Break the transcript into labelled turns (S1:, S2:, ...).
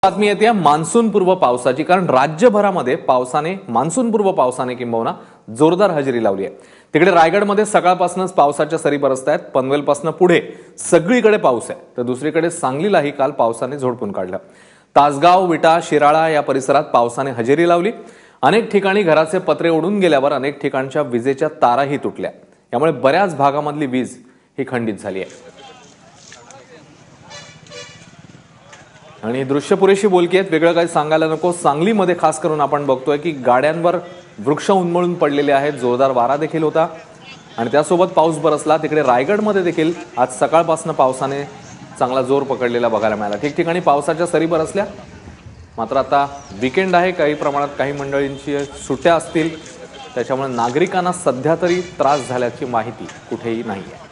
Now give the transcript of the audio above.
S1: बातमी येते मान्सून पूर्व पावसाची, कारण राज्यभरामध्ये मान्सून पूर्व पावसाने किंबहुना जोरदार हजेरी लावली आहे। तिकडे रायगडमध्ये सकाळपासूनच पावसाच्या सरी बरसत आहेत। पनवेलपासून पुढे सगळीकडे पाऊस आहे, तर दुसरीकडे सांगलीलाही काल पावसाने झोडपून काढलं। तासगाव, विटा, शिराळा या परिसरात पावसाने हजेरी लावली। अनेक ठिकाणी घराचे पत्रे उडून गेल्यावर अनेक ठिकाणच्या विजेच्या ताराही तुटल्या। यामुळे बऱ्याच भागामधली वीज ही खंडित झाली आहे। आणि दृश्य पुरेशी बोलकी आहेत, वेगळं काही सांगायला नको। सांगलीमध्ये खास करून आपण बघतोय की गाड्यांवर वृक्ष उन्मळून पडलेले आहेत। जोरदार वारा देखील होता आणि त्यासोबत पाऊस बरसला। तिकडे रायगडमध्ये देखील आज सकाळपासून पावसाने चांगला जोर पकडलेला बघायला मिळाला। ठिकठिकाणी पावसाच्या सरी बरसल्या। मात्र आता वीकेंड आहे, काही प्रमाणात काही मंडळींची सुट्ट्या असतील, त्याच्यामुळे नागरिकांना सध्या तरी त्रास झाल्याची माहिती कुठेही नाही आहे।